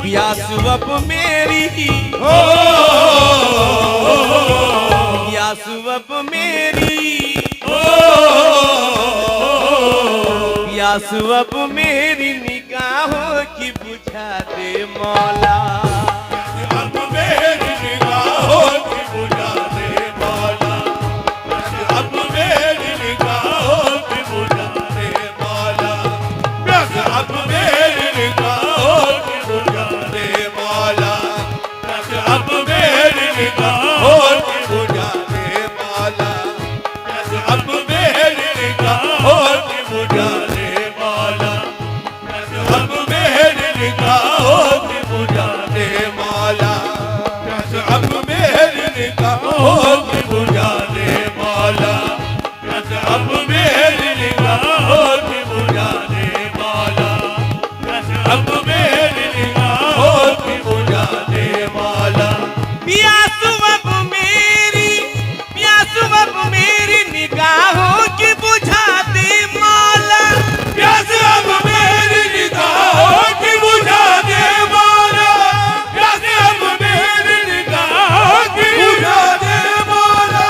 प्यास अब मेरी प्यास अब मेरी प्यास अब मेरी निगाहों की बुझा दे मौला। अब मेरी निगाहों की बुझा दे मौला। अब मेरी निगाहों की बुझा दे मौला। अब मेरी निगाहों की बुझा दे मौला। अब मेरी निगाहों की बुझा दे मौला। अब मेरी निगाहों की बुझा दे मौला। अब मेरी निगाहों की बुझा दे मौला। अब मेरी निगाहों की बुझा दे मौला। अब मेरी निगाहों की बुझा दे मौला। अब मेरी निगाहों की बुझा दे मौला। प्यास अब मेरी प्यास अब मेरी निगाहों की बुझा दे मौला। प्यास अब मेरी निगाहों की बुझा दे मौला। प्यास अब मेरी निगाहों की बुझा दे मौला।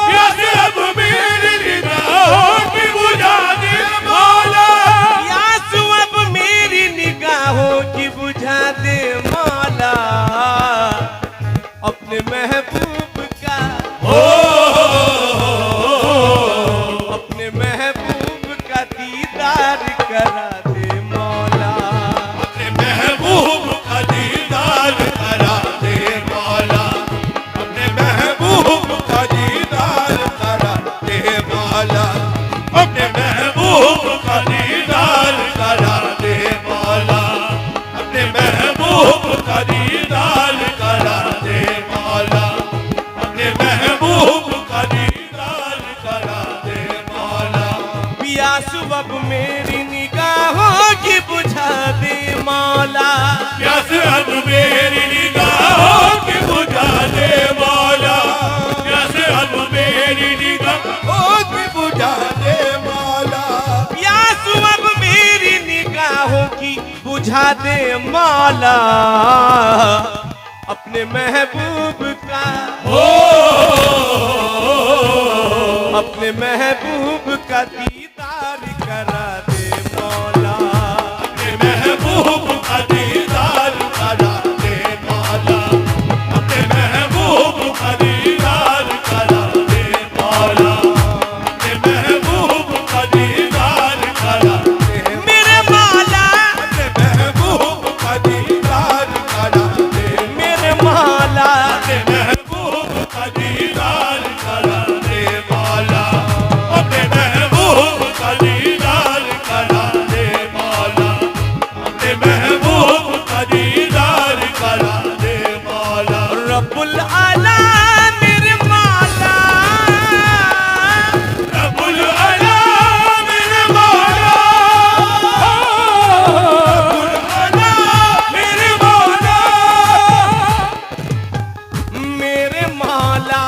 प्यास अब मेरी निगाहों की बुझा दे मौला। प्यास अब मेरी निगाहों की बुझा दे मौला। अपने महबूब का अपने महबूब का दीदार करा दे मौला। अपने महबूब का दीदार करा दे मौला। अपने महबूब का दीदार करा दे मौला। अपने महबूब का दीदार करा दे मौला। अपने महबूब का दीदार करा दे मौला। अपने महबूब का दीदार करा दे मौला। प्यास अब मेरी निगाहों की बुझा दे मौला। प्यास अब मेरी निगाहों की बुझा दे मौला। प्यास अब मेरी निगाहों की बुझा दे मौला। प्यास अब मेरी निगाहों की बुझा दे मौला। अपने महबूब का अपने महबूब का दीदार करा दे मौला। अपने महबूब का दीदार करा दे मौला। अपने महबूब का दीदार करा दे मौला। अपने महबूब का दीदार करा दे मेरे मौला अपने महबूब का दीदार करा दे मेरे मौला अपने महबूब का दीदार करा दे मौला। अपने महबूब का दीदार करा दे मौला। अपने महबूब का दीदार करा दे मौला। रब्बुल आला मेरे मौला। रब्बुल आला मेरे मौला। रब्बुल आला मेरे मौला। मेरे मौला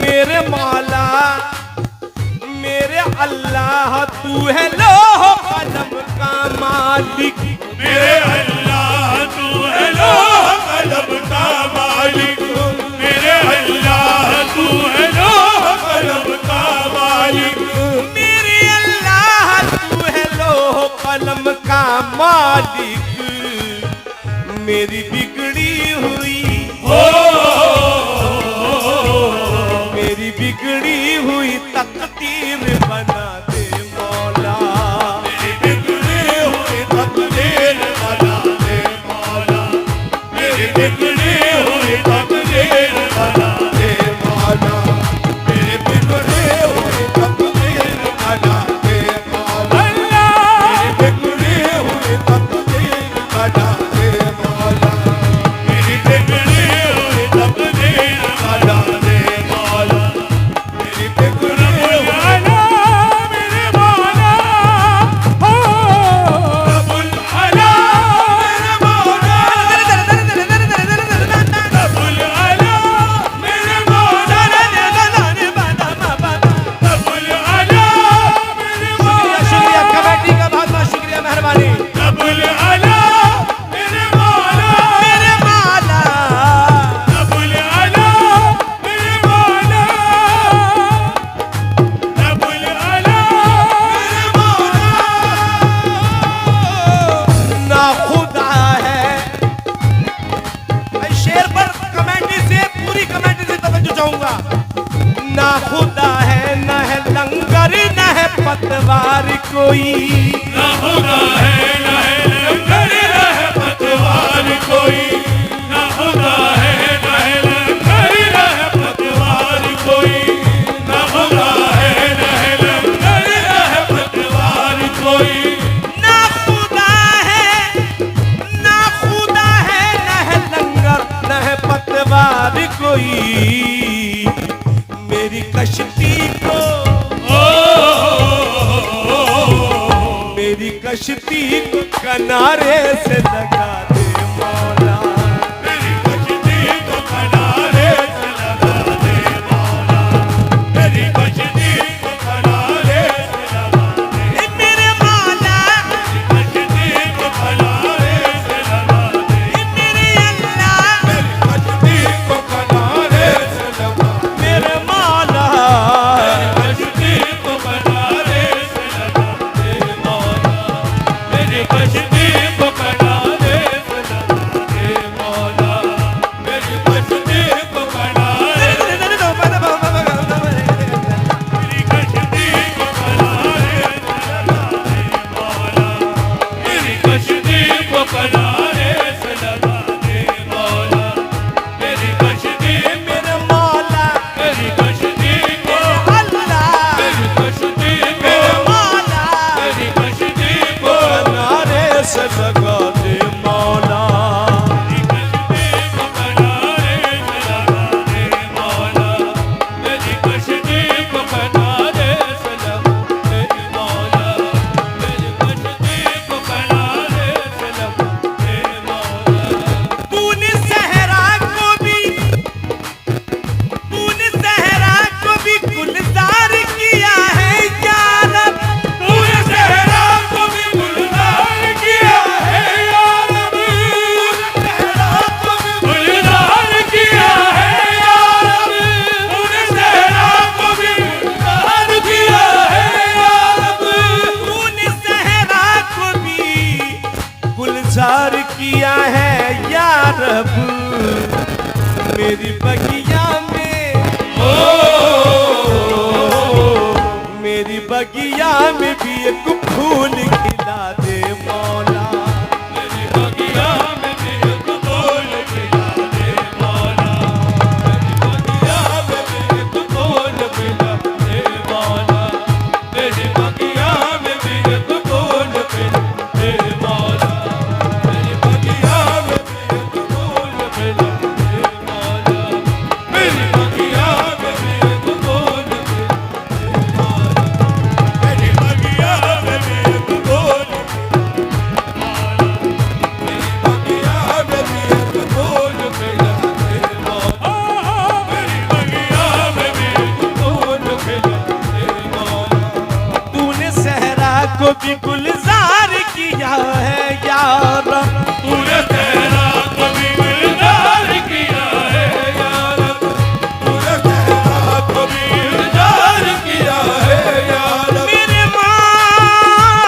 मेरे मौला मेरे अल्लाह तू है लोह कलम का मालिक। मेरे अल्लाह तू है लोह कलम का मालिक। मेरे अल्लाह तू है लोह कलम का मालिक। मेरे अल्लाह तू है लोह कलम का मालिक। मेरी बिगड़ी हुई मेरी बिगड़ी हुई तकदीर बना दे मौला। मेरी बिगड़ी हुई तकदीर बना दे मौला। मेरी बिगड़ी हुई तकदीर बना दे मौला। मेरी बिगड़ी हुई तकदीर बना दे मौला। मेरी बिगड़ी हुई तकदीर बना दे मौला। मेरी बिगड़ी हुई तकदीर बना दे मौला। मेरी बिगड़ी हुई मेरे मौला। रब्बुल आला मेरे मौला। रब्बुल आला मेरे मौला। रब्बुल आला मेरे मौला। शुक्रिया कमेटी का बहुत बहुत शुक्रिया मेहरबानी। रब्बुल पतवार कोई, ना खुदा है ना है लंगर रह पतवार कोई, ना खुदा है ना है लंगर रह पतवार कोई, ना खुदा है ना है लंगर रह पतवार कोई, ना खुदा है ना खुदा है न है लंगर न है पतवार कोई। मेरी कश्ती को मेरी कश्ती को किनारे से लगा दे मौला, मेरी कश्ती को किनारे से लगा दे मौला, मेरी कश्ती को किनारे से लगा दे मेरे मौला, मेरी कश्ती को किनारे से लगा दे मेरे अल्लाह, मेरी कश्ती को किनारे से लगा दे मेरे मौला, कश्ती को किनारे से लगा दे मौला, मेरी कश्ती को किनारे से लगा दे मौला, मेरी कश्ती को किनारे मेरी कश्ती को किनारे से लगा दे मौला, मेरी कश्ती को किनारे से लगा दे मौला, मेरी कश्ती मेरे मौला, मेरी कश्ती को अल्लाह, मेरी कश्ती को मेरे मौला, मेरी कश्ती को किनारे से लगा दे मौला। मेरी कश्ती को किनारे से लगा दे मौला, मेरी कश्ती को किनारे से लगा दे मौला, मेरी कश्ती को किनारे से लगा दे मौला। तूने सहरा को भी गुलजार किया है या रब, तूने सहरा को भी गुलजार किया है या रब, सहरा को भी गुलजार किया है या रब, तूने सहरा को भी गुलजार किया है या रब, तूने सहरा को भी गुलजार किया है या रब। मेरी बगिया में मेरी बगिया में भी एक फूल खिला दे मौला, मेरी बगिया में भी एक फूल खिला दे मौला, मेरी बगिया में भी एक फूल खिला दे मौला, मेरी बगिया में भी एक फूल खिला दे मौला, मेरी बगिया में भी एक फूल खिला दे मौला, मेरी बगिया में भी एक फूल खिला दे मौला, मेरी बगिया में भी एक फूल तूने सहरा को भी गुलजार किया है या रब। तूने तेरा कभी गुलजार किया है या रब, तूने तेरा कभी गुलजार किया है या रब, मेरे मौला,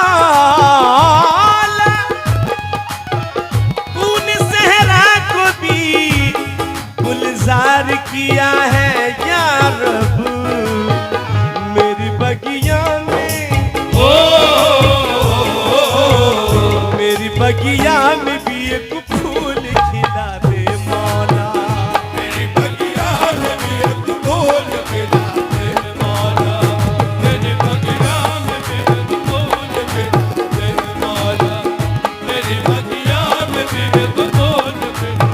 तूने सहरा को भी गुलजार किया है या रब। मेरी बगिया में मेरी बगिया में भी एक फूल खिला दे मौला, मेरी बगिया में भी एक फूल खिला दे मौला, मेरी बगिया में भी एक फूल खिला दे मौला, मेरी बगिया में भी एक फूल खिला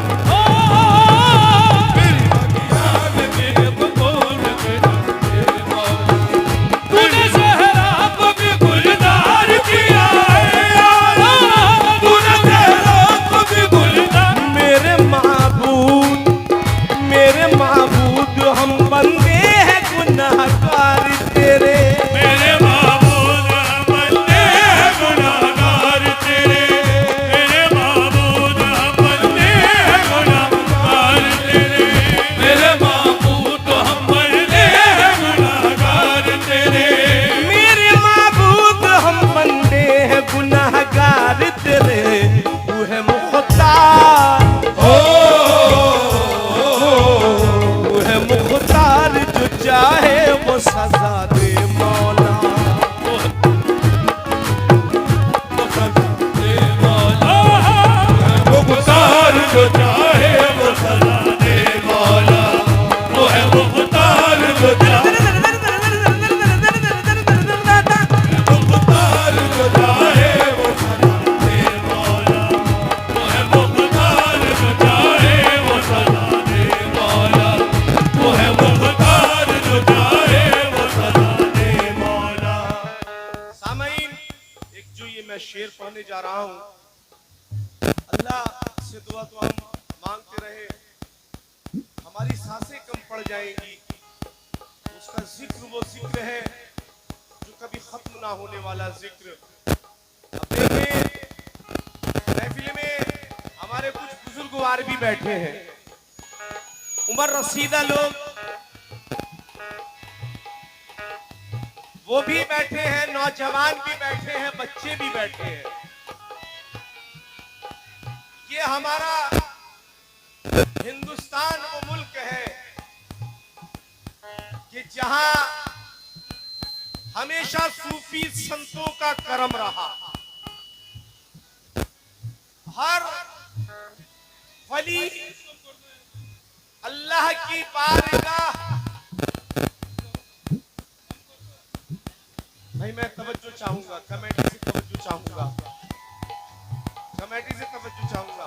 मेरी बगिया में भी एक फूल खिला दे मौला। तूने सहरा को भी गुलजार किया है या रब, तूने सहरा को भी जो चाहे वो सदा दे मौला, वो है मुख्तार जो चाहे, मुख्तार जो चाहे वो सदा दे मौला, वो है मुख्तार जो चाहे वो सदा दे मौला, वो है मुख्तार जो चाहे वो सदा दे मौला। सामईन, एक जो ये मैं शेर पढ़ने जा रहा हूँ, अल्लाह से दुआ तो हम मांगते रहे, हमारी सांसें कम पड़ जाएंगी। उसका जिक्र वो जिक्र है जो कभी खत्म ना होने वाला जिक्र। अब देखें, महफिल में हमारे कुछ बुजुर्गवार भी बैठे हैं, उमर रसीदा लोग वो भी बैठे हैं, नौजवान भी बैठे हैं, बच्चे भी बैठे हैं। ये हमारा हिंदुस्तान वो मुल्क है कि जहां हमेशा सूफी संतों का करम रहा। हर वली अल्लाह की बारगाह, भाई मैं तवज्जो चाहूंगा, कमेटी से तवज्जो चाहूंगा, कमेटी से तवज्जो चाहूंगा।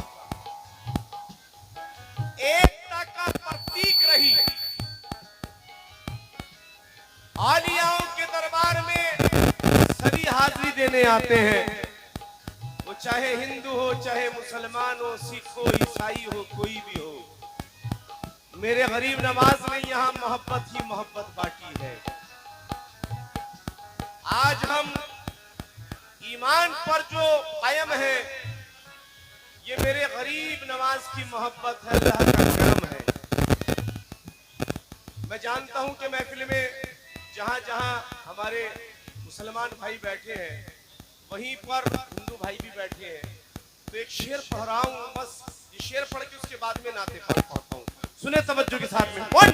एकता का प्रतीक रही। आलियाओं के दरबार में सभी हाजिरी देने आते हैं, वो चाहे हिंदू हो, चाहे मुसलमान हो, सिख हो, ईसाई हो, कोई भी हो। मेरे गरीब नवाज ने यहाँ मोहब्बत ही मोहब्बत बांटी है। आज हम ईमान पर जो कायम है, ये मेरे गरीब नवाज की मोहब्बत है, अल्लाह का करम है। मैं जानता हूं कि महफिल में जहां जहां हमारे मुसलमान भाई बैठे हैं, वहीं पर हिंदू भाई भी बैठे हैं। तो एक शेर पढ़ रहा हूं, बस ये शेर पढ़ के उसके बाद में नाते पढ़ता हूं। सुने तवज्जो के साथ में। 1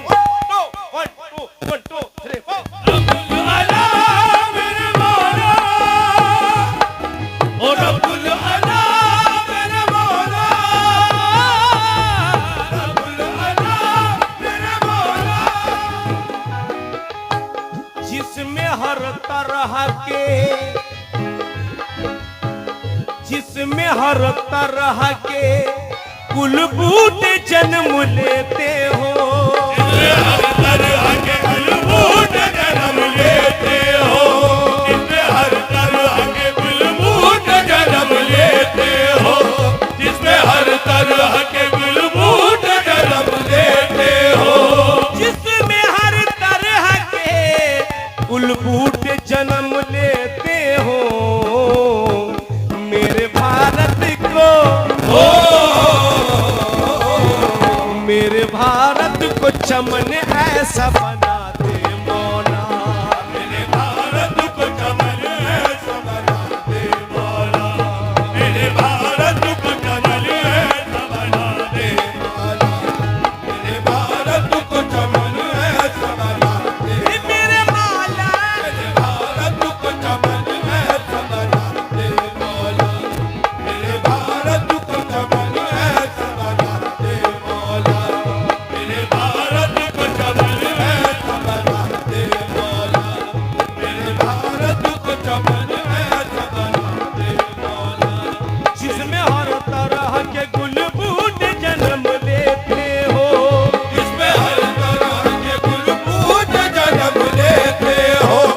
2 1 2 1 2 3 4। जिसमें हर तरह के कुल बूटे जन्म लेते हो, हर तरह के कुल बूटे जन्म लेते हो, जिसमें हर तरह के कुल बूटे जन्म लेते हो, जिसमें हर तरह के कुल बूटे जन्म लेते हो, जिसमें हर तरह के कुल बूटे जन्म लेते हो। मेरे भारत को, मेरे भारत को चमन ऐसा